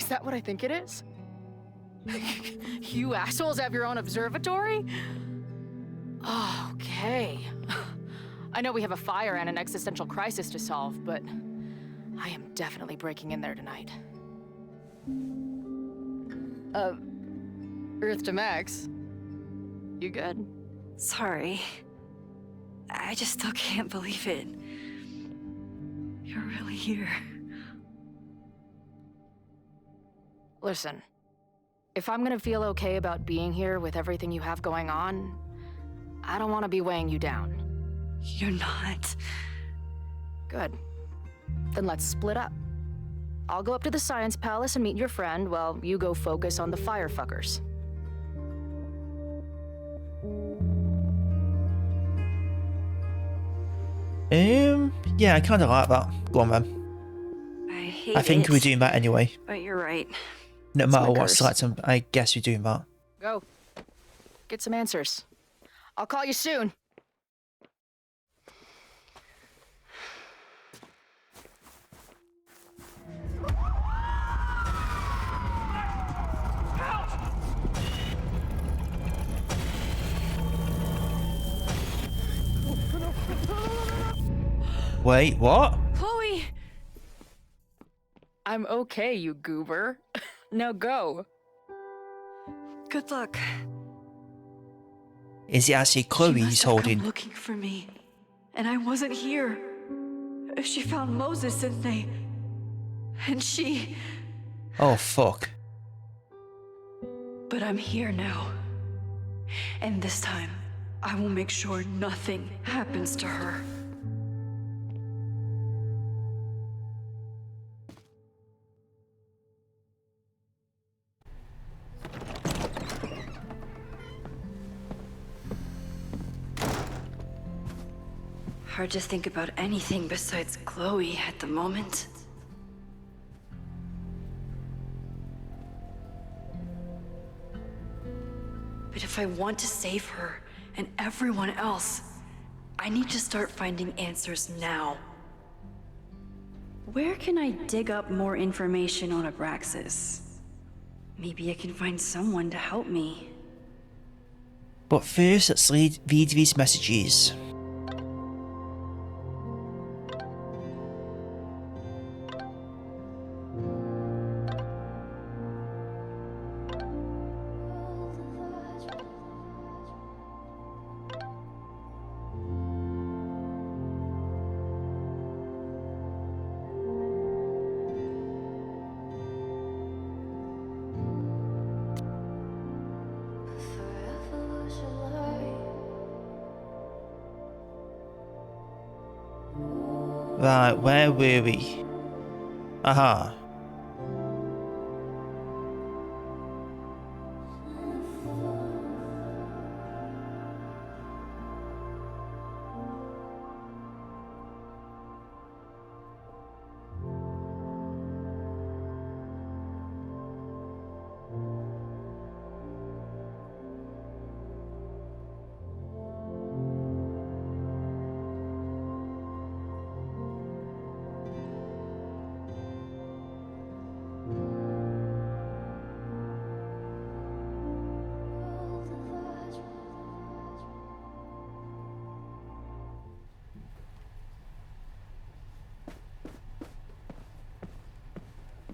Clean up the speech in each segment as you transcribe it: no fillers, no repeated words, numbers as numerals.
Is that what I think it is? You assholes have your own observatory? Oh, okay. I know we have a fire and an existential crisis to solve, but I am definitely breaking in there tonight. Earth to Max. You good? Sorry. I just still can't believe it. You're really here. Listen, if I'm gonna feel okay about being here with everything you have going on, I don't want to be weighing you down. You're not. Good. Then let's split up. I'll go up to the Science Palace and meet your friend while you go focus on the firefuckers. Yeah, I kind of like that. Go on, then. I think we're doing that anyway. But you're right. No matter what, curse. select them. I guess we're doing that. Go. Get some answers. I'll call you soon. Wait, what? Chloe! I'm okay, you goober. Now go. Good luck. Is it actually Chloe She he's must have come holding? looking for me, and I wasn't here. She found Moses, didn't they? And she... Oh, fuck. But I'm here now. And this time, I will make sure nothing happens to her. Hard to think about anything besides Chloe at the moment. But if I want to save her and everyone else, I need to start finding answers now. Where can I dig up more information on Abraxas? Maybe I can find someone to help me. But first, let's read these messages. Right, where were we? Aha.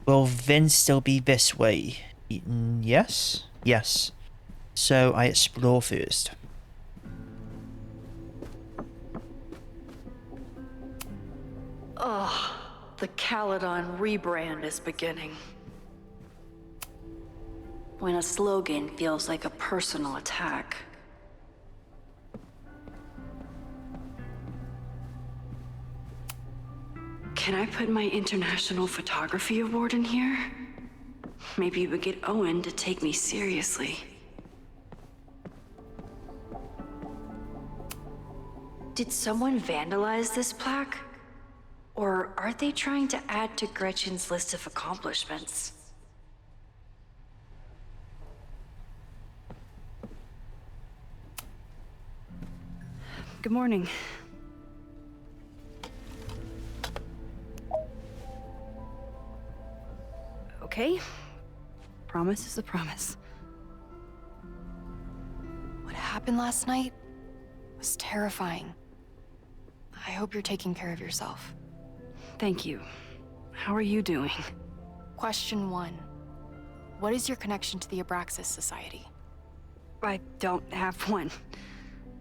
Will then still be this way? Yes? Yes. So I explore first. Ugh, the Caledon rebrand is beginning. When a slogan feels like a personal attack. Can I put my International Photography Award in here? Maybe we get Owen to take me seriously. Did someone vandalize this plaque? Or are they trying to add to Gretchen's list of accomplishments? Good morning. Okay, promise is a promise. What happened last night was terrifying. I hope you're taking care of yourself. Thank you. How are you doing? Question 1. What is your connection to the Abraxas Society? I don't have one.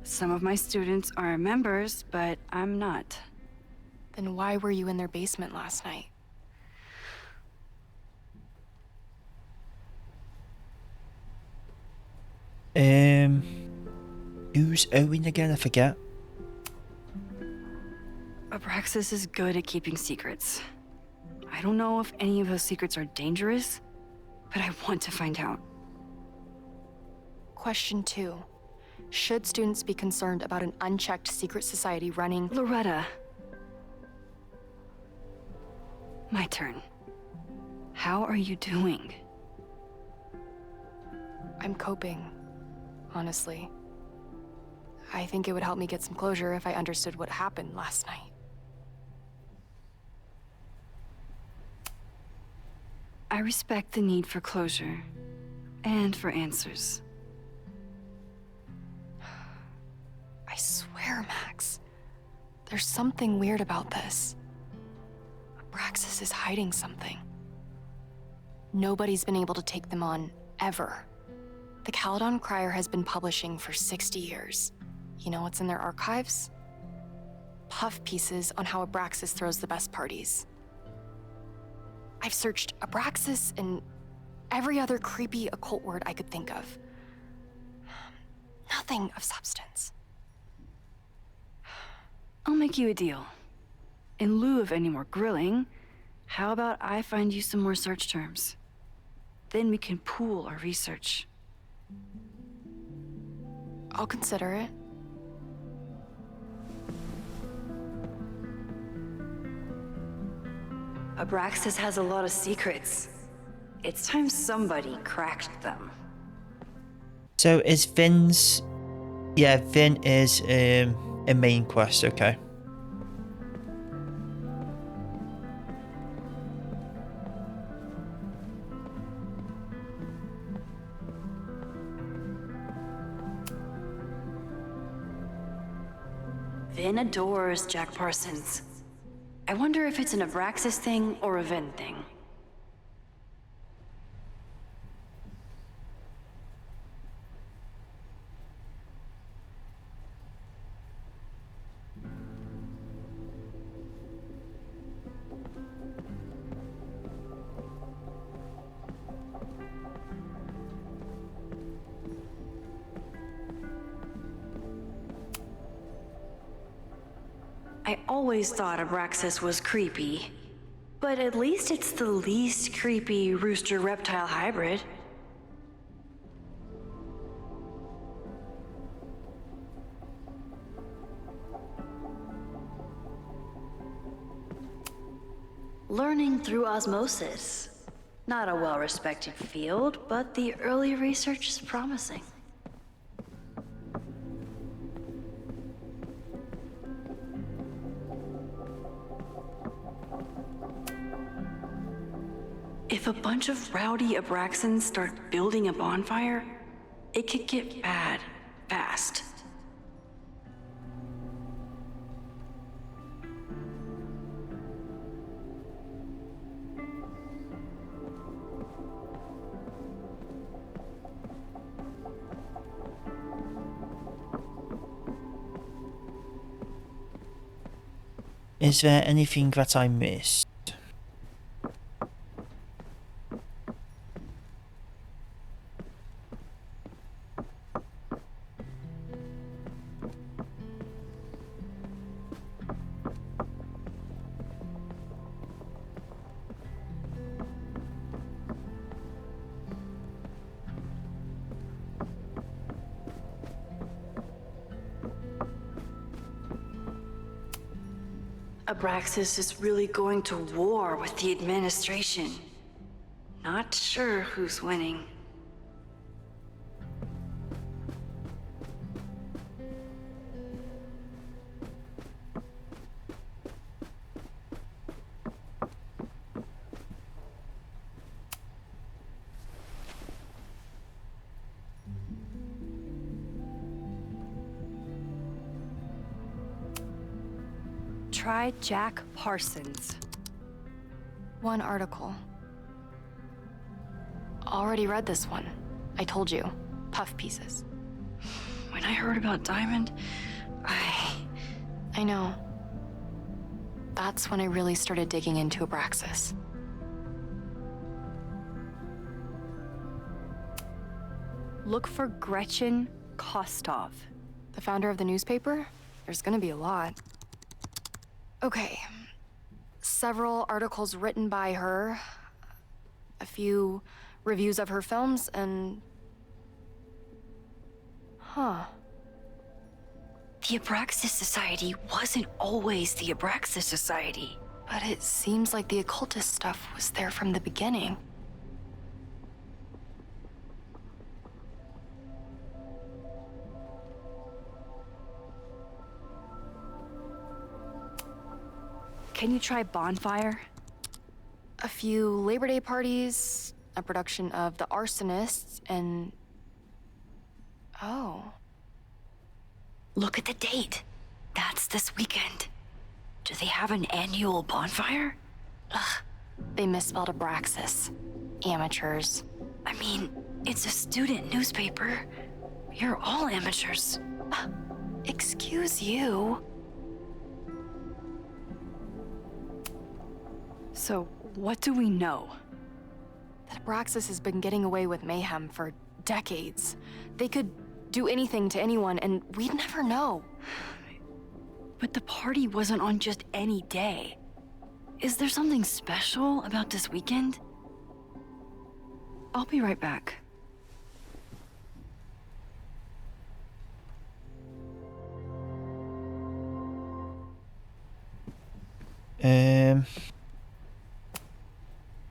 Some of my students are members, but I'm not. Then why were you in their basement last night? Who's Owen again? I forget. Abraxas is good at keeping secrets. I don't know if any of those secrets are dangerous, but I want to find out. Question 2. Should students be concerned about an unchecked secret society running... Loretta. My turn. How are you doing? I'm coping, honestly. I think it would help me get some closure if I understood what happened last night. I respect the need for closure, and for answers. I swear, Max, there's something weird about this. Abraxas is hiding something. Nobody's been able to take them on, ever. The Caledon Crier has been publishing for 60 years. You know what's in their archives? Puff pieces on how Abraxas throws the best parties. I've searched Abraxas and every other creepy occult word I could think of. Nothing of substance. I'll make you a deal. In lieu of any more grilling, how about I find you some more search terms? Then we can pool our research. I'll consider it. Abraxas has a lot of secrets. It's time somebody cracked them. So is Vin's... Yeah, Vin is a main quest, okay. Vin adores Jack Parsons. I wonder if it's an Abraxas thing or a Vin thing. I always thought Abraxas was creepy, but at least it's the least creepy rooster-reptile hybrid. Learning through osmosis. Not a well-respected field, but the early research is promising. If a bunch of rowdy Abraxans start building a bonfire, it could get bad, fast. Is there anything that I missed? Abraxas is really going to war with the administration. Not sure who's winning. Try Jack Parsons. One article. Already read this one. I told you. Puff pieces. When I heard about Diamond, I know. That's when I really started digging into Abraxas. Look for Gretchen Kostov. The founder of the newspaper? There's gonna be a lot. Okay. Several articles written by her, a few reviews of her films, and... Huh. The Abraxas Society wasn't always the Abraxas Society. But it seems like the occultist stuff was there from the beginning. Can you try Bonfire? A few Labor Day parties, a production of The Arsonists, and... Oh. Look at the date. That's this weekend. Do they have an annual bonfire? Ugh. They misspelled Abraxas. Amateurs. I mean, it's a student newspaper. You're all amateurs. Excuse you? So, what do we know? That Abraxas has been getting away with mayhem for decades. They could do anything to anyone, and we'd never know. But the party wasn't on just any day. Is there something special about this weekend? I'll be right back.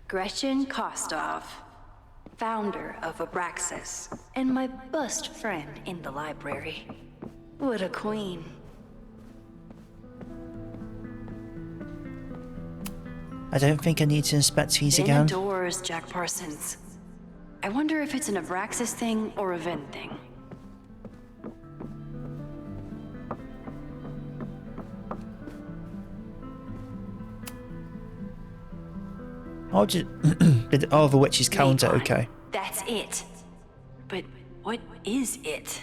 Gretchen Kostov, founder of Abraxas, and my best friend in the library. What a queen. I don't think I need to inspect these Been again. indoors, Jack Parsons. I wonder if it's an Abraxas thing or a Vin thing. I'll just... oh, the witch's calendar, Napalm. okay. That's it. But what is it?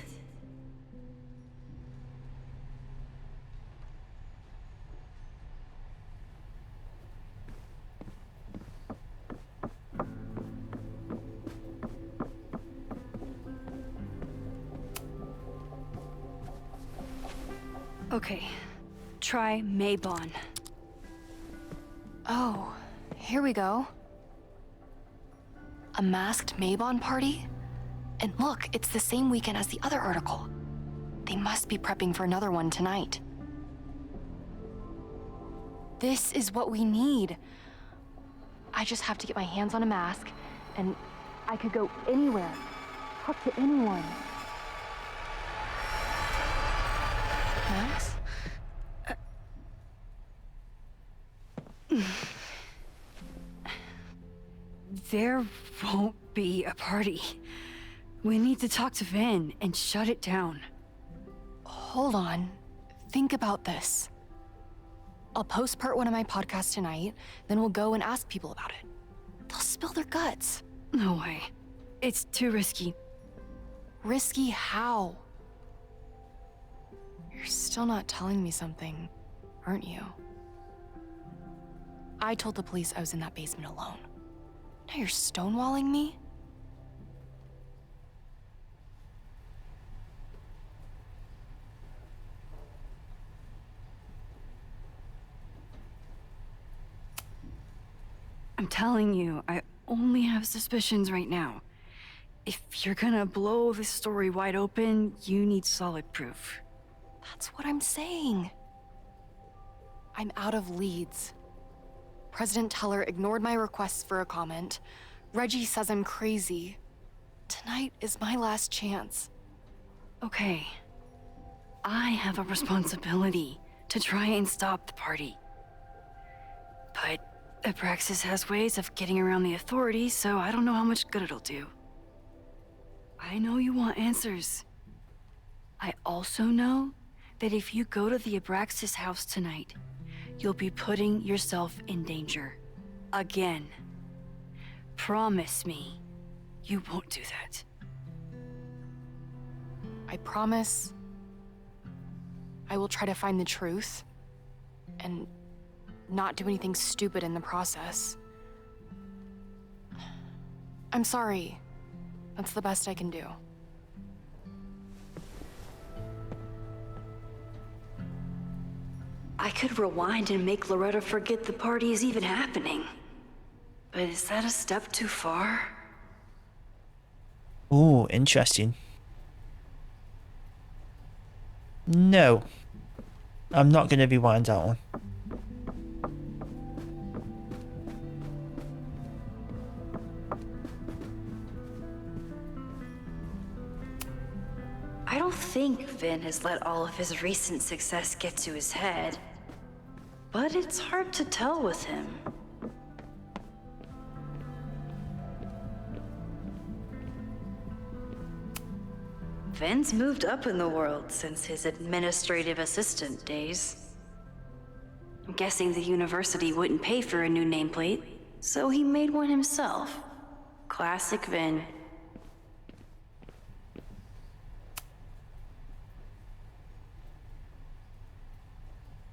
Okay, try Maybon. Oh, here we go. A masked Maybon party? And look, it's the same weekend as the other article. They must be prepping for another one tonight. This is what we need. I just have to get my hands on a mask, and I could go anywhere, talk to anyone. Max? There won't be a party. We need to talk to Vin and shut it down. Hold on. Think about this. I'll post part one of my podcast tonight, then we'll go and ask people about it. They'll spill their guts. No way. It's too risky. Risky how? You're still not telling me something, aren't you? I told the police I was in that basement alone. Now you're stonewalling me? I'm telling you, I only have suspicions right now. If you're gonna blow this story wide open, you need solid proof. That's what I'm saying. I'm out of leads. President Teller ignored my requests for a comment. Reggie says I'm crazy. Tonight is my last chance. Okay. I have a responsibility to try and stop the party. But Abraxas has ways of getting around the authorities, so I don't know how much good it'll do. I know you want answers. I also know that if you go to the Abraxas house tonight, you'll be putting yourself in danger. Again. Promise me you won't do that. I promise I will try to find the truth and not do anything stupid in the process. I'm sorry. That's the best I can do. I could rewind and make Loretta forget the party is even happening. But is that a step too far? Ooh, interesting. No. I'm not going to rewind that one. I don't think Vin has let all of his recent success get to his head. But it's hard to tell with him. Vin's moved up in the world since his administrative assistant days. I'm guessing the university wouldn't pay for a new nameplate, so he made one himself. Classic Vin.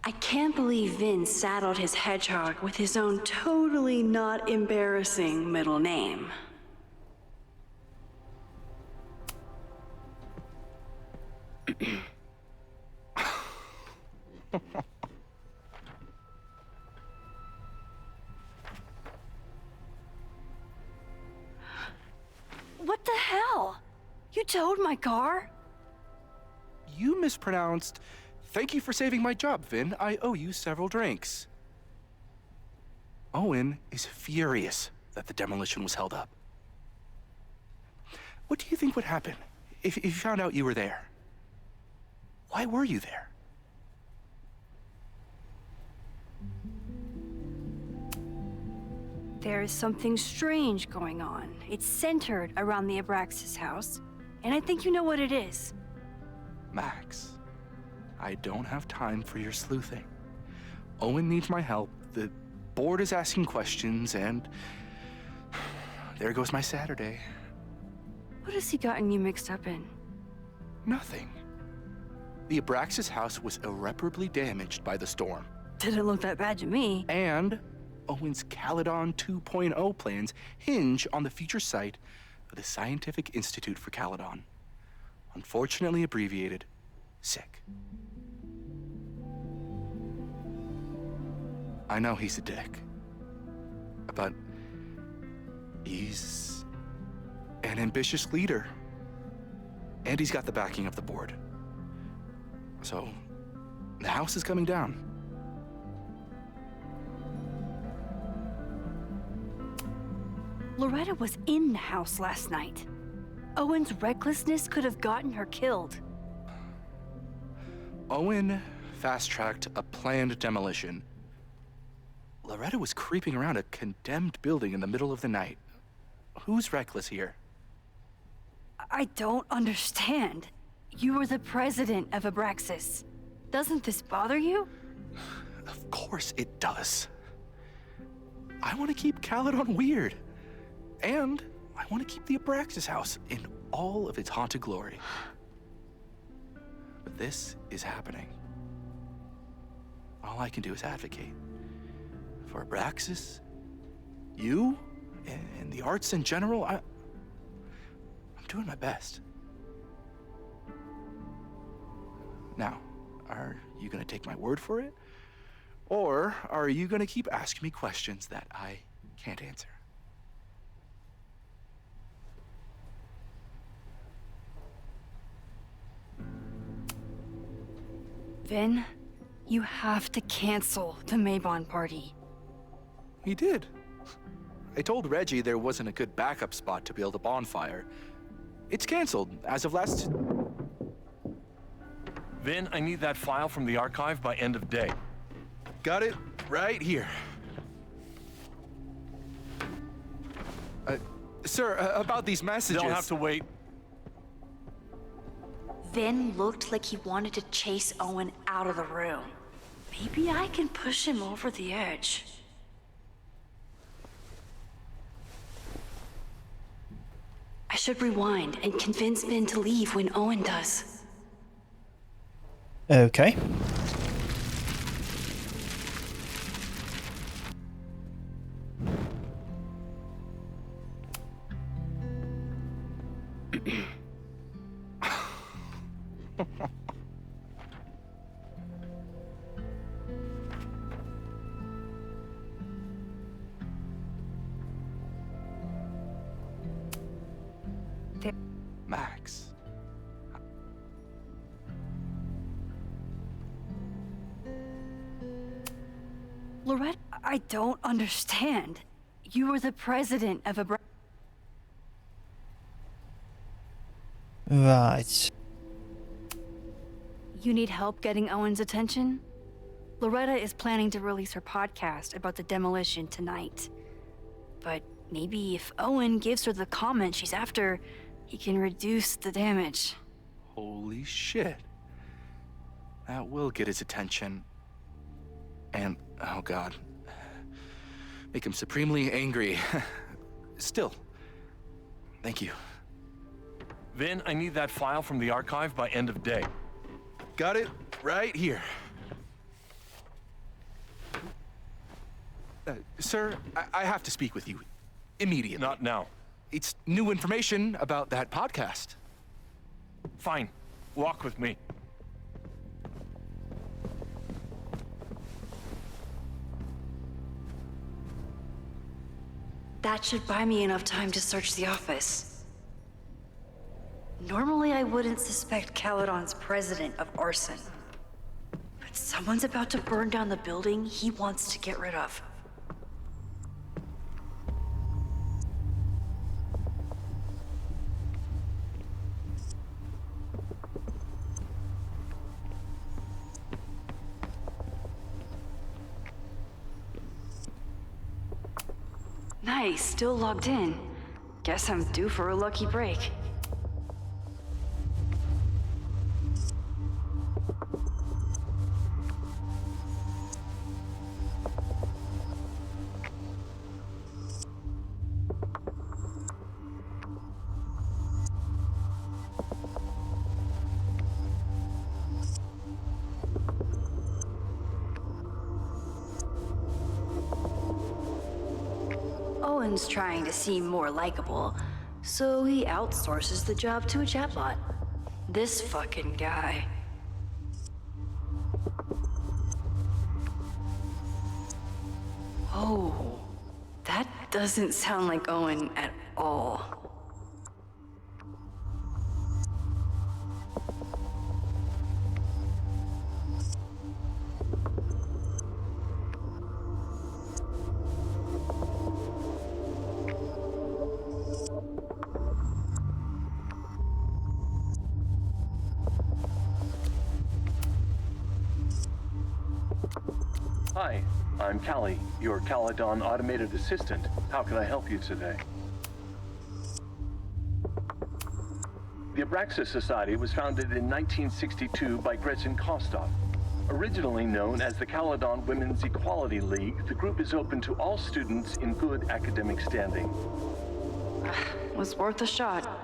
I can't believe Vin saddled his hedgehog with his own totally not embarrassing middle name. What the hell? You towed my car? You mispronounced. Thank you for saving my job, Vin. I owe you several drinks. Owen is furious that the demolition was held up. What do you think would happen if you found out you were there? Why were you there? There is something strange going on. It's centered around the Abraxas house, and I think you know what it is. Max, I don't have time for your sleuthing. Owen needs my help, the board is asking questions, and there goes my Saturday. What has he gotten you mixed up in? Nothing. The Abraxas house was irreparably damaged by the storm. Didn't look that bad to me. And Owen's Caledon 2.0 plans hinge on the future site of the Scientific Institute for Caledon. Unfortunately abbreviated, SICK. I know he's a dick, but he's an ambitious leader. And he's got the backing of the board. So, the house is coming down. Loretta was in the house last night. Owen's recklessness could have gotten her killed. Owen fast-tracked a planned demolition. Loretta was creeping around a condemned building in the middle of the night. Who's reckless here? I don't understand. You were the president of Abraxas. Doesn't this bother you? Of course it does. I want to keep Caledon weird. And I want to keep the Abraxas house in all of its haunted glory. But this is happening. All I can do is advocate. For Abraxas, you, and the arts in general, I'm doing my best. Now, are you gonna take my word for it? Or are you gonna keep asking me questions that I can't answer? Vin, you have to cancel the Maybon party. He did. I told Reggie there wasn't a good backup spot to build a bonfire. It's canceled as of last... Vin, I need that file from the archive by end of day. Got it right here. Sir, about these messages... They'll have to wait. Vin looked like he wanted to chase Owen out of the room. Maybe I can push him over the edge. I should rewind and convince Ben to leave when Owen does. Okay. Max. Loretta, I don't understand. You were the president of a... Right. You need help getting Owen's attention? Loretta is planning to release her podcast about the demolition tonight. But maybe if Owen gives her the comment she's after, he can reduce the damage. Holy shit. That will get his attention. And, oh god, make him supremely angry. Still, thank you. Vin, I need that file from the archive by end of day. Got it right here. Sir, I have to speak with you immediately. Not now. It's new information about that podcast. Fine. Walk with me. That should buy me enough time to search the office. Normally I wouldn't suspect Caledon's president of arson. But someone's about to burn down the building he wants to get rid of. Nice, still logged in. Guess I'm due for a lucky break. Owen's trying to seem more likable, so he outsources the job to a chatbot. This fucking guy. Oh, that doesn't sound like Owen at all. Hi, I'm Callie, your Caledon automated assistant. How can I help you today? The Abraxas Society was founded in 1962 by Gretchen Kostov. Originally known as the Caledon Women's Equality League, the group is open to all students in good academic standing. Was worth a shot.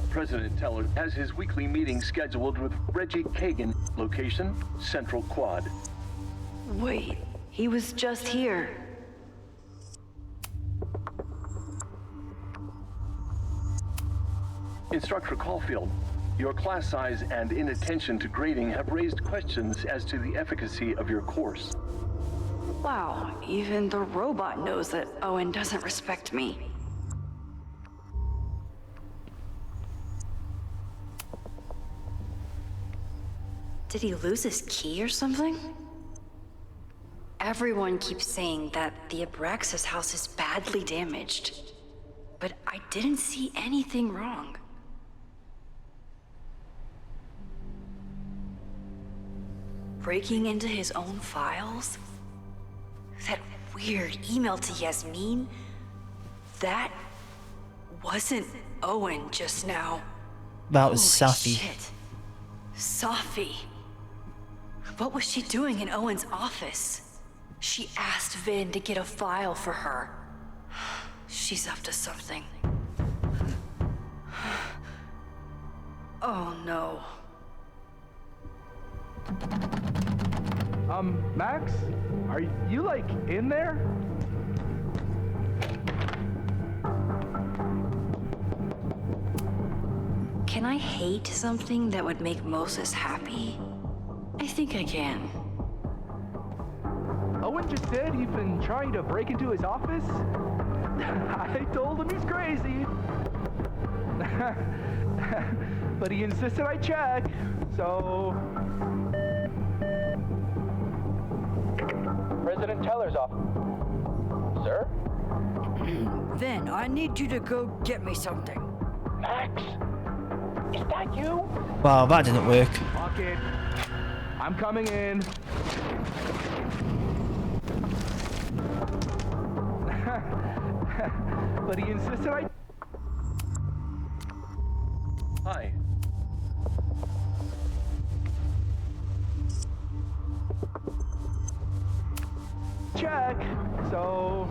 President Teller has his weekly meeting scheduled with Reggie Kagan. Location, Central Quad. Wait, he was just here. Instructor Caulfield, your class size and inattention to grading have raised questions as to the efficacy of your course. Wow, even the robot knows that Owen doesn't respect me. Did he lose his key or something? Everyone keeps saying that the Abraxas house is badly damaged, but I didn't see anything wrong. Breaking into his own files? That weird email to Yasmin? That wasn't Owen just now. about Holy Safi. shit. Safi. What was she doing in Owen's office? She asked Vin to get a file for her. She's up to something. Oh no. Max? Are you, like, in there? Can I hate something that would make Moses happy? I think I can. Owen just said he'd been trying to break into his office. I told him he's crazy. But he insisted I check, so... President Teller's office. Sir? Vin, I need you to go get me something. Max? Is that you? Wow, that didn't work. Lock it. I'm coming in. But he insisted I... Hi. Check. So...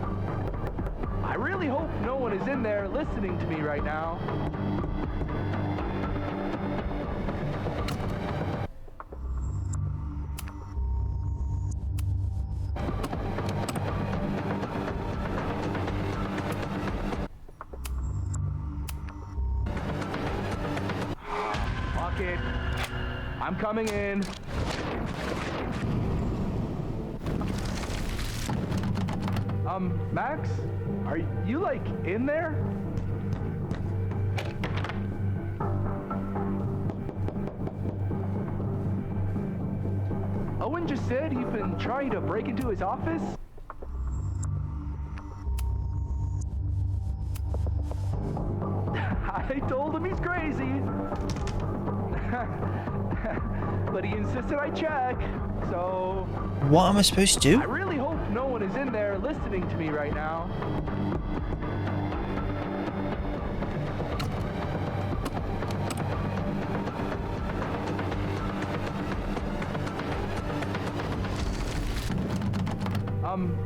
I really hope no one is in there listening to me right now. Lock it. I'm coming in. Max? Are you, like, in there? Owen just said he'd been trying to break into his office? I told him he's crazy. But he insisted I check, so... What am I supposed to do? I really hope no one is in there listening to me right now.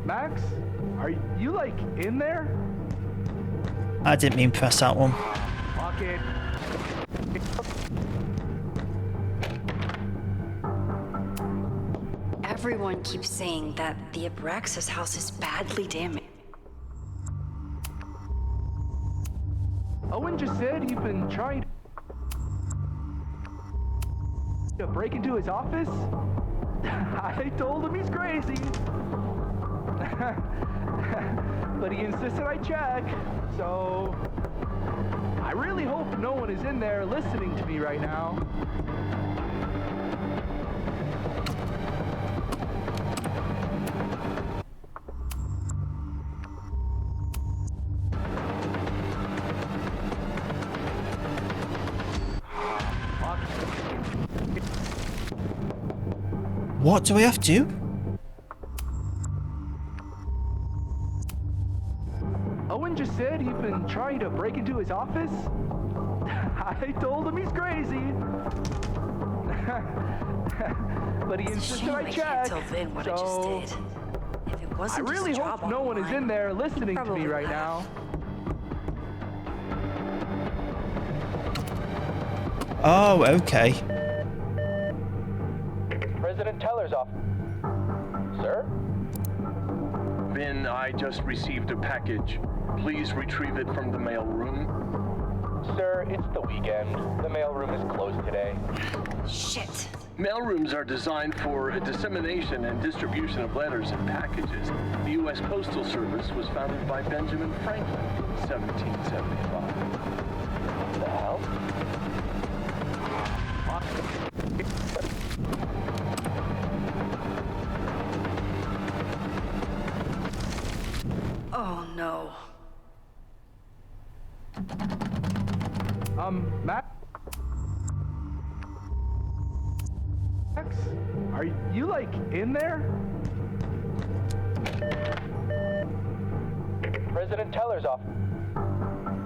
Max? Are you, like, in there? I didn't mean press that one. Lock it. Everyone keeps saying that the Abraxas house is badly damaged. Owen just said he'd been trying to break into his office? I told him he's crazy. But he insisted I check, so... I really hope no one is in there listening to me right now. What do I have to do? Owen just said he'd been trying to break into his office? I told him he's crazy. But he insisted I Shame I can't check, tell Vin what I so... just did. If it I wasn't really just a hope job no one is in there listening to me probably right laugh. now. Oh, okay. President Teller's office. Sir? Vin, I just received a package. Please retrieve it from the mail room. Sir, it's the weekend. The mailroom is closed today. Shit. Mail rooms are designed for dissemination and distribution of letters and packages. The U.S. Postal Service was founded by Benjamin Franklin in 1775. What the hell? Oh no. Max? Are you, like, in there? President Teller's office.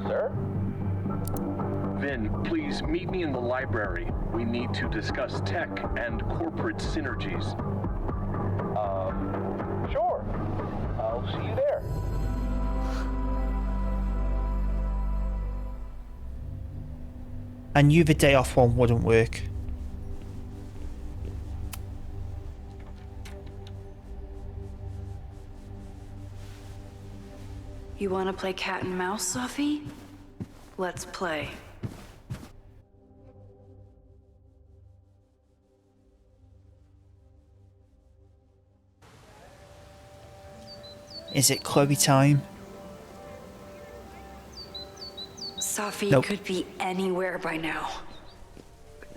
Sir? Vin, please meet me in the library. We need to discuss tech and corporate synergies. Sure. I'll see you there. I knew the day off one wouldn't work. You want to play cat and mouse, Sophie? Let's play. Is it Chloe time? Sophie Nope. could be anywhere by now.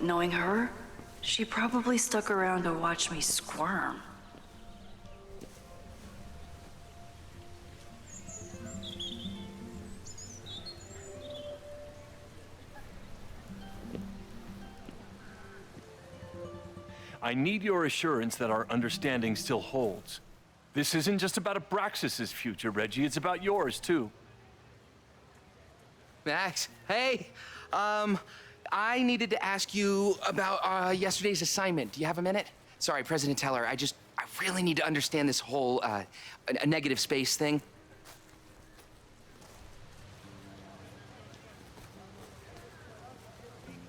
Knowing her, she probably stuck around to watch me squirm. I need your assurance that our understanding still holds. This isn't just about Abraxas's future, Reggie. It's about yours, too. Max, hey. I needed to ask you about yesterday's assignment. Do you have a minute? Sorry, President Teller, I really need to understand this whole a negative space thing.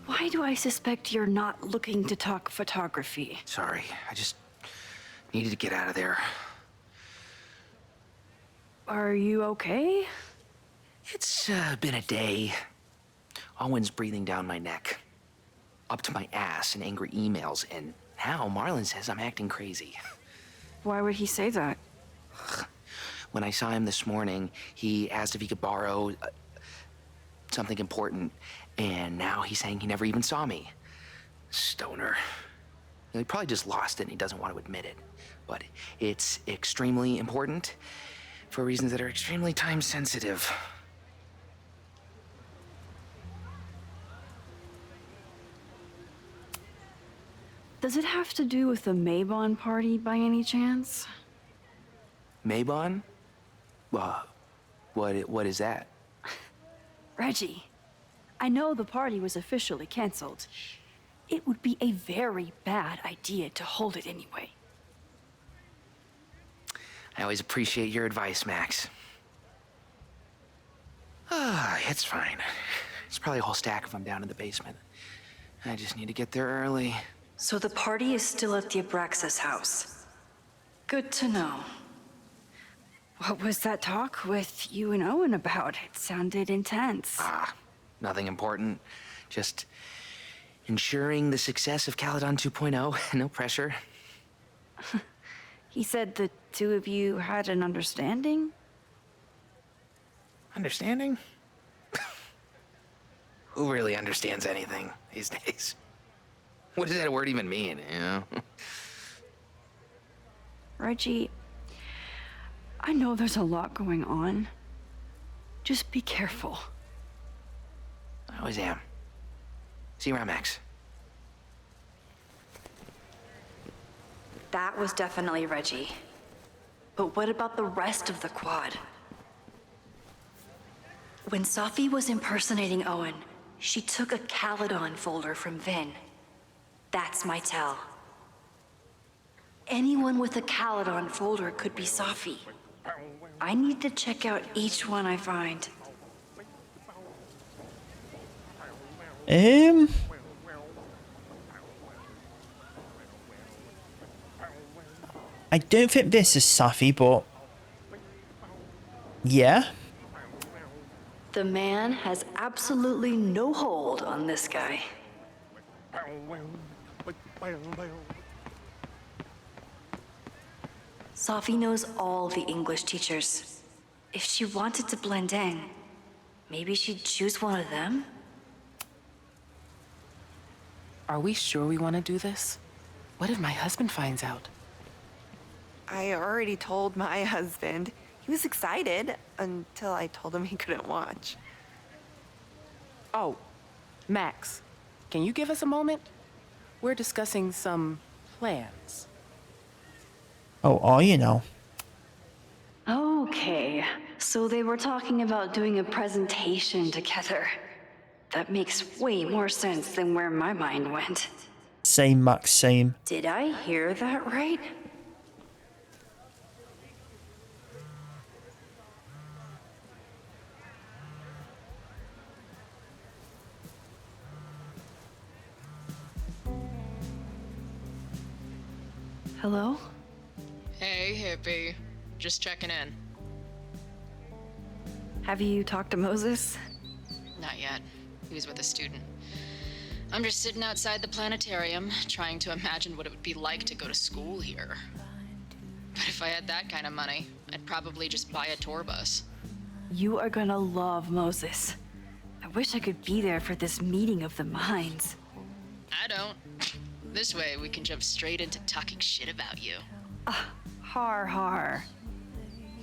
Why do I suspect you're not looking to talk photography? Sorry, I just needed to get out of there. Are you okay? It's been a day. Owen's breathing down my neck, up to my ass in angry emails, and now Marlon says I'm acting crazy. Why would he say that? When I saw him this morning, he asked if he could borrow something important, and now he's saying he never even saw me. Stoner. He probably just lost it and he doesn't want to admit it. But it's extremely important for reasons that are extremely time sensitive. Does it have to do with the Maybon party by any chance? Maybon? What is that? Reggie, I know the party was officially canceled. It would be a very bad idea to hold it anyway. I always appreciate your advice, Max. It's fine. It's probably a whole stack if I'm down in the basement. I just need to get there early. So the party is still at the Abraxas house. Good to know. What was that talk with you and Owen about? It sounded intense. Nothing important. Just ensuring the success of Caledon 2.0. No pressure. He said the two of you had an understanding? Understanding? Who really understands anything these days? What does that word even mean, you know? Reggie, I know there's a lot going on. Just be careful. I always am. See you around, Max. That was definitely Reggie. But what about the rest of the quad? When Sophie was impersonating Owen, she took a Caledon folder from Vin. That's my tell. Anyone with a Caledon folder could be Sophie. I need to check out each one I find. I don't think this is Safi, but yeah. The man has absolutely no hold on this guy. Sophie knows all the English teachers. If she wanted to blend in, maybe she'd choose one of them? Are we sure we want to do this? What if my husband finds out? I already told my husband. He was excited until I told him he couldn't watch. Oh, Max, can you give us a moment? We're discussing some plans. Oh, are you now? Okay, so they were talking about doing a presentation together. That makes way more sense than where my mind went. Same, Max, same. Did I hear that right? Hello? Hey, hippie. Just checking in. Have you talked to Moses? Not yet. He was with a student. I'm just sitting outside the planetarium, trying to imagine what it would be like to go to school here. But if I had that kind of money, I'd probably just buy a tour bus. You are gonna love Moses. I wish I could be there for this meeting of the minds. I don't. This way, we can jump straight into talking shit about you. Har.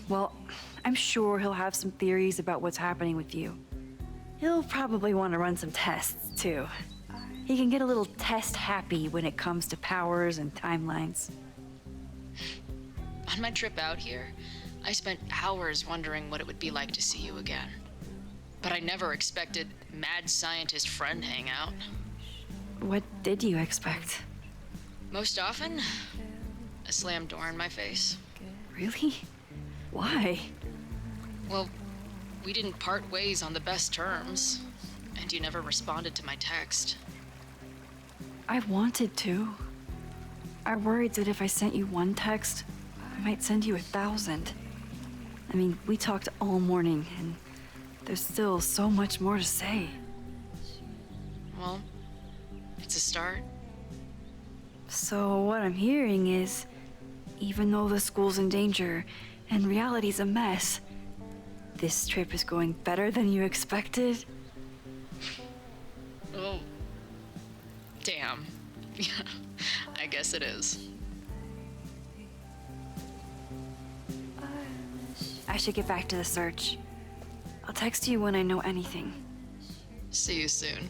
Well, I'm sure he'll have some theories about what's happening with you. He'll probably want to run some tests, too. He can get a little test happy when it comes to powers and timelines. On my trip out here, I spent hours wondering what it would be like to see you again. But I never expected mad scientist friend hangout. What did you expect? Most often, a slammed door in my face. Really? Why? Well, we didn't part ways on the best terms, and you never responded to my text. I wanted to. I worried that if I sent you one text, I might send you 1,000. I mean, we talked all morning, and there's still so much more to say. Well, it's a start. So what I'm hearing is, even though the school's in danger and reality's a mess, this trip is going better than you expected? Oh, damn. Yeah, I guess it is. I should get back to the search. I'll text you when I know anything. See you soon.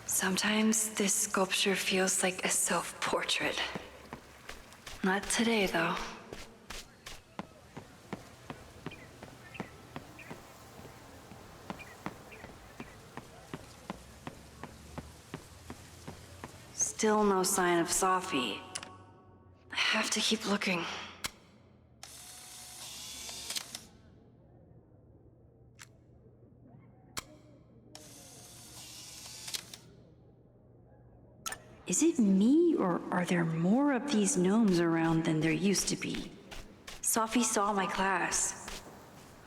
Sometimes this sculpture feels like a self-portrait. Not today, though. Still no sign of Sophie. I have to keep looking. Is it me, or are there more of these gnomes around than there used to be? Sophie saw my class.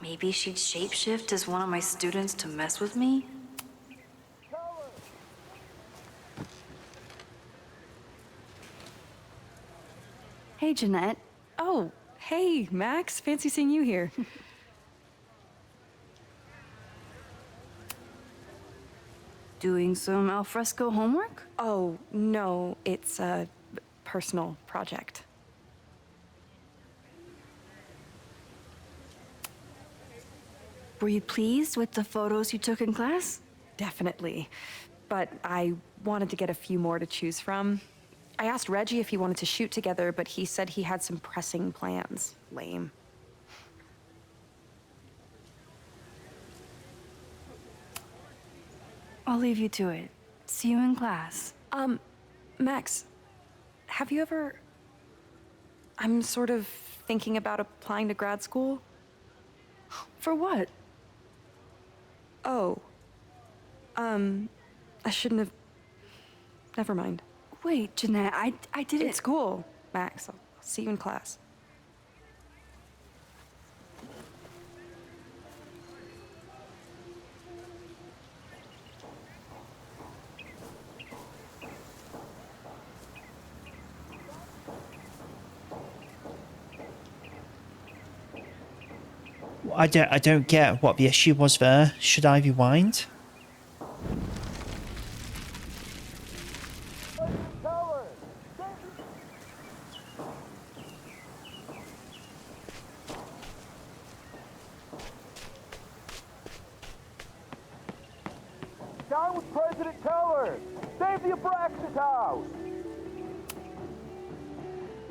Maybe she'd shapeshift as one of my students to mess with me? Hey, Jeanette. Oh, hey, Max. Fancy seeing you here. Doing some alfresco homework? Oh, no, it's a personal project. Were you pleased with the photos you took in class? Definitely. But I wanted to get a few more to choose from. I asked Reggie if he wanted to shoot together, but he said he had some pressing plans. Lame. I'll leave you to it. See you in class. Max, have you ever... I'm sort of thinking about applying to grad school. For what? Oh. I shouldn't have... Never mind. Wait, Jeanette, I didn't... It's cool, Max. I'll see you in class. I don't get what the issue was there. Should I rewind? Down with President Teller! Save the Abraxas house!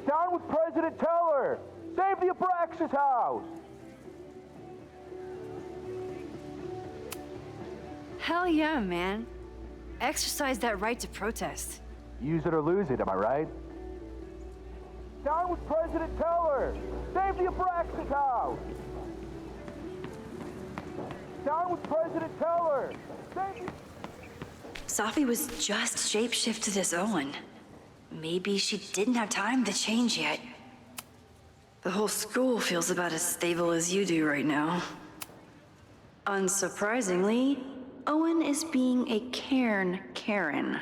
Down with President Teller! Save the Abraxas house! Hell yeah, man. Exercise that right to protest. Use it or lose it, am I right? Down with President Teller! Save the Abraxas house! Down with President Teller! Save the... Safi was just shapeshifted as Owen. Maybe she didn't have time to change yet. The whole school feels about as stable as you do right now. Unsurprisingly, Owen is being a cairn Karen.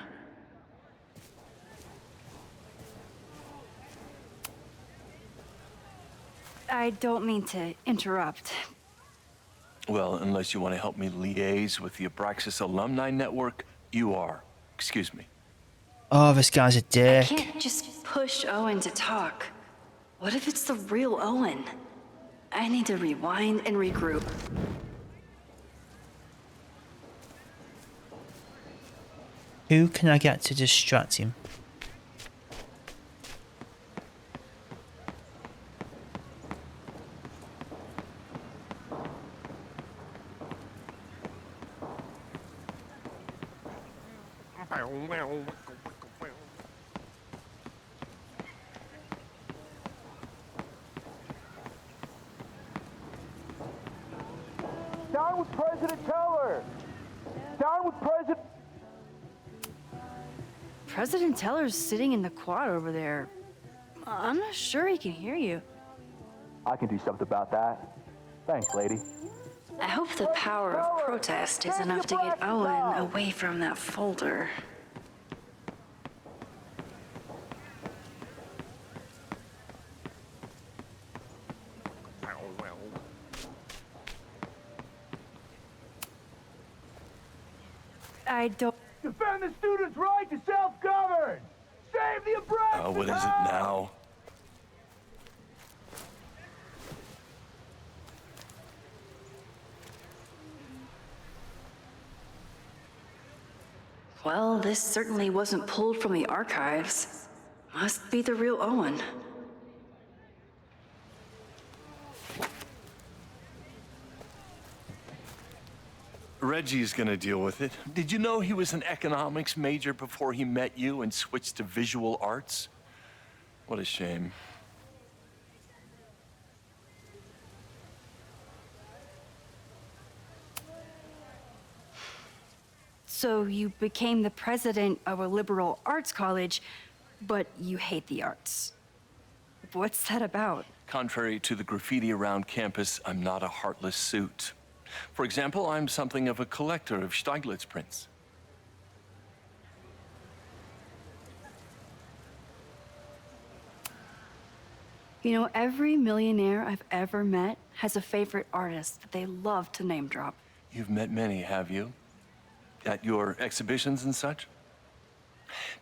I don't mean to interrupt. Well, unless you want to help me liaise with the Abraxas Alumni Network, you are. Excuse me. Oh, this guy's a I dick. can't just push Owen to talk. What if it's the real Owen? I need to rewind and regroup. Who can I get to distract him? Down with President Teller! Down with President... President Teller's sitting in the quad over there. I'm not sure he can hear you. I can do something about that. Thanks, lady. I hope the power of protest is enough to get Owen away from that folder. I don't... Defend the students' right to self-govern! Save the Abraxas! What is it now? Well, this certainly wasn't pulled from the archives. Must be the real Owen. Reggie's gonna deal with it. Did you know he was an economics major before he met you and switched to visual arts? What a shame. So you became the president of a liberal arts college, but you hate the arts. What's that about? Contrary to the graffiti around campus, I'm not a heartless suit. For example, I'm something of a collector of Stieglitz prints. You know, every millionaire I've ever met has a favorite artist that they love to name drop. You've met many, have you? At your exhibitions and such?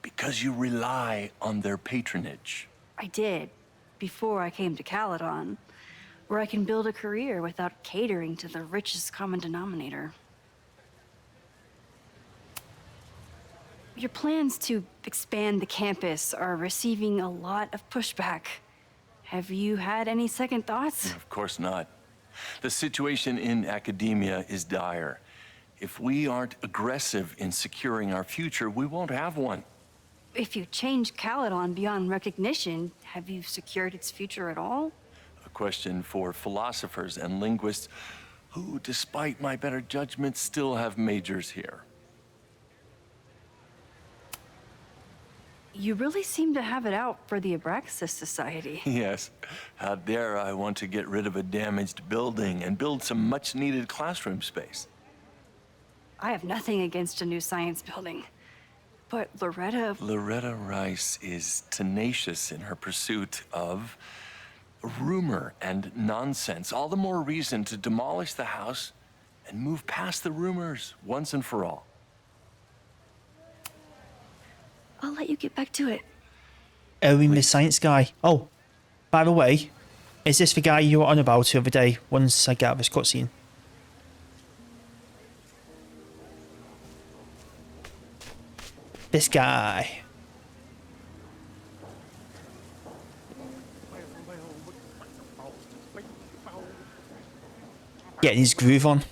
Because you rely on their patronage. I did, before I came to Caledon, where I can build a career without catering to the richest common denominator. Your plans to expand the campus are receiving a lot of pushback. Have you had any second thoughts? Of course not. The situation in academia is dire. If we aren't aggressive in securing our future, we won't have one. If you change Caledon beyond recognition, have you secured its future at all? A question for philosophers and linguists who, despite my better judgment, still have majors here. You really seem to have it out for the Abraxas Society. Yes. How dare I want to get rid of a damaged building and build some much-needed classroom space. I have nothing against a new science building. But Loretta Rice is tenacious in her pursuit of Rumor and nonsense. All the more reason to demolish the house and move past the rumors once and for all. I'll let you get back to it. Oh, we missed Science Guy. Oh, by the way, is this the guy you were on about the other day once I get out of this cutscene? This guy. Getting his groove on.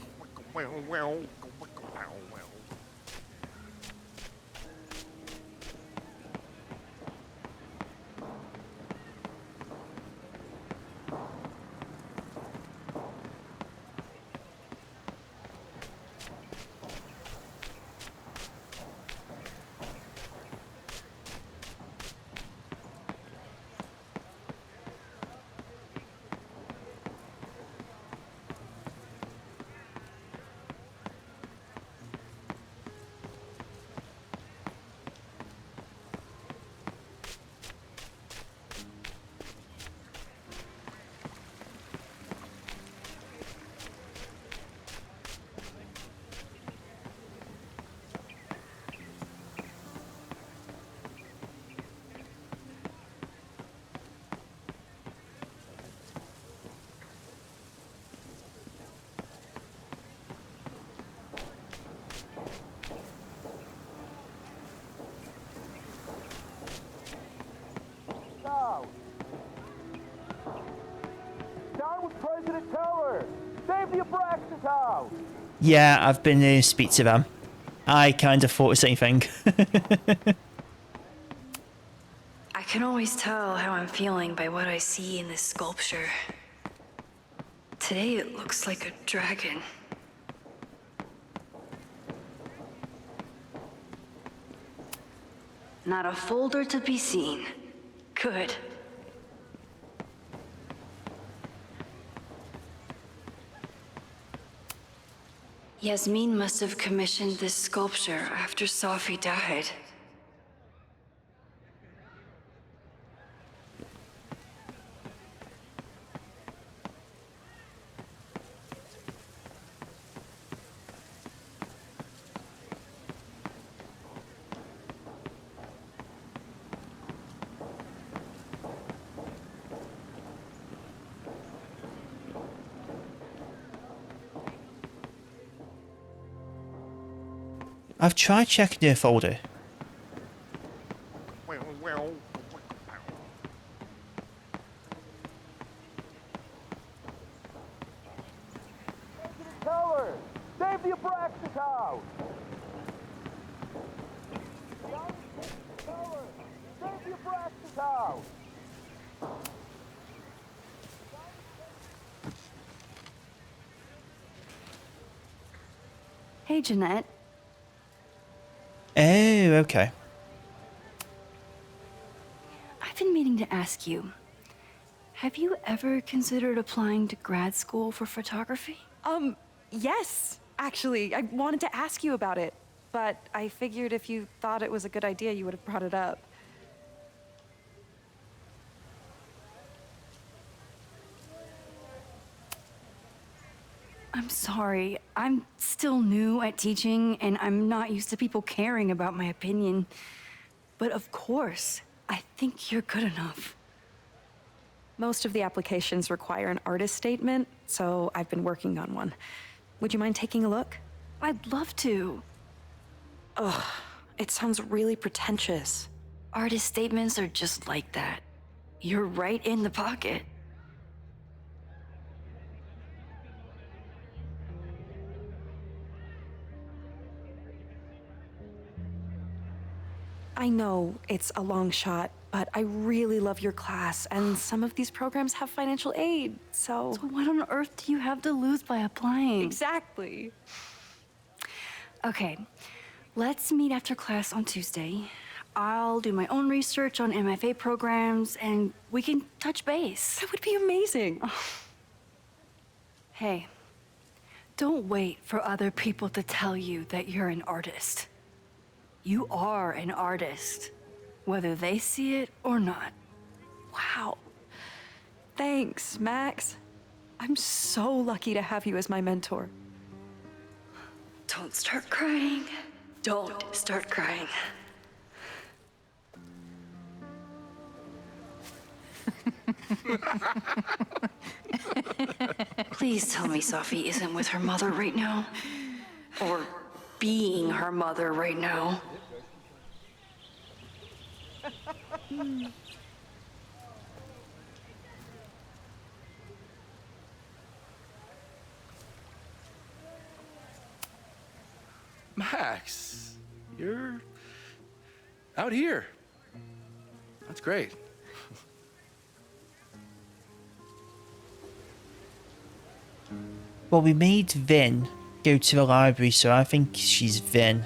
Down with President Teller! Save the Abraxas house! Yeah, I've been to speak to them. I kind of thought the same thing. I can always tell how I'm feeling by what I see in this sculpture. Today it looks like a dragon. Not a folder to be seen. Good. Yasmin must have commissioned this sculpture after Safi died. I've tried checking their folder. President Teller! Save the Abraxas house! Teller! Save the Abraxas house! Hey, Jeanette. Oh, okay. I've been meaning to ask you, have you ever considered applying to grad school for photography? Yes, actually. I wanted to ask you about it, but I figured if you thought it was a good idea, you would have brought it up. I'm sorry. I'm still new at teaching, and I'm not used to people caring about my opinion. But of course, I think you're good enough. Most of the applications require an artist statement, so I've been working on one. Would you mind taking a look? I'd love to. Ugh, it sounds really pretentious. Artist statements are just like that. You're right in the pocket. I know it's a long shot, but I really love your class, and some of these programs have financial aid, so... So what on earth do you have to lose by applying? Exactly. Okay, let's meet after class on Tuesday. I'll do my own research on MFA programs, and we can touch base. That would be amazing. Hey, don't wait for other people to tell you that you're an artist. You are an artist, whether they see it or not. Wow. Thanks, Max. I'm so lucky to have you as my mentor. Don't start crying. Don't start crying. Please tell me Safi isn't with her mother right now. Or being her mother right now. Max, you're out here. That's great. Well, we made Vin go to the library, so I think she's Vin.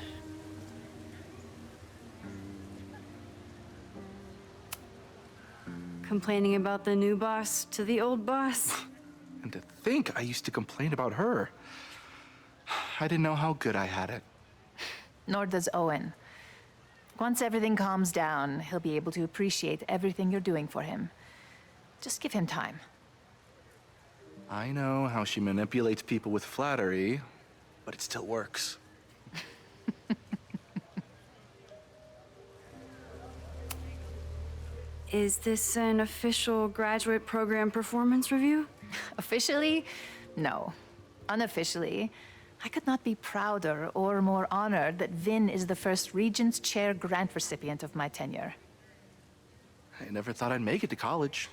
Complaining about the new boss to the old boss. And to think I used to complain about her. I didn't know how good I had it. Nor does Owen. Once everything calms down, he'll be able to appreciate everything you're doing for him. Just give him time. I know how she manipulates people with flattery, but it still works. Is this an official graduate program performance review? Officially? No. Unofficially, I could not be prouder or more honored that Vin is the first Regents Chair grant recipient of my tenure. I never thought I'd make it to college,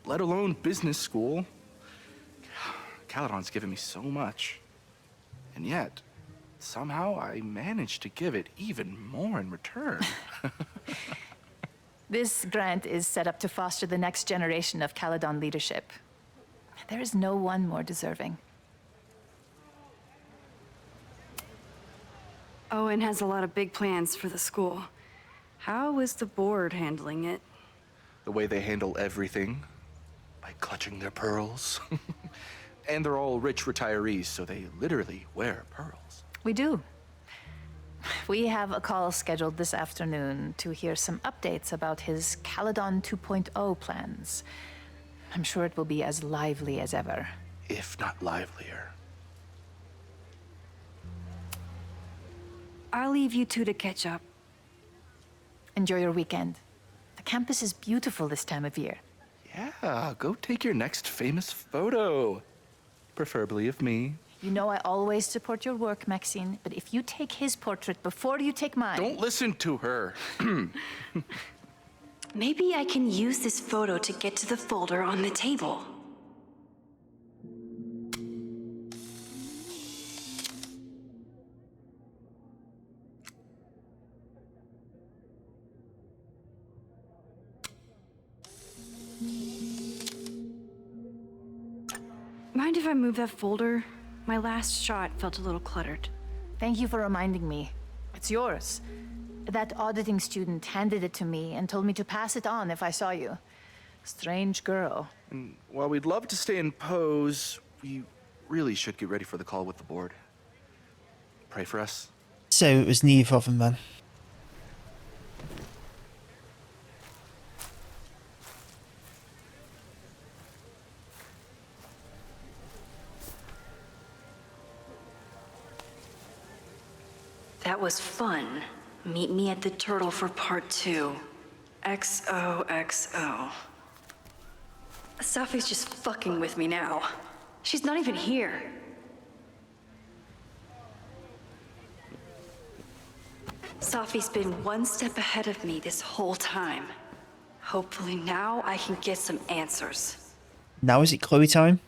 let alone business school. Caledon's given me so much. And yet, somehow I managed to give it even more in return. This grant is set up to foster the next generation of Caledon leadership. There is no one more deserving. Owen has a lot of big plans for the school. How is the board handling it? The way they handle everything, by clutching their pearls. And they're all rich retirees, so they literally wear pearls. We do. We have a call scheduled this afternoon to hear some updates about his Caledon 2.0 plans. I'm sure it will be as lively as ever. If not livelier. I'll leave you two to catch up. Enjoy your weekend. The campus is beautiful this time of year. Yeah, go take your next famous photo. Preferably of me. You know I always support your work, Maxine, but if you take his portrait before you take mine... Don't listen to her. Maybe I can use this photo to get to the folder on the table. Mind if I move that folder? My last shot felt a little cluttered. Thank you for reminding me. It's yours. That auditing student handed it to me and told me to pass it on if I saw you. Strange girl. And while we'd love to stay in pose, we really should get ready for the call with the board. Pray for us. So it was neither of them then. That was fun. Meet me at the Turtle for part 2. XOXO. Safi's just fucking with me now. She's not even here. Safi's been one step ahead of me this whole time. Hopefully now I can get some answers. Now is it Chloe time?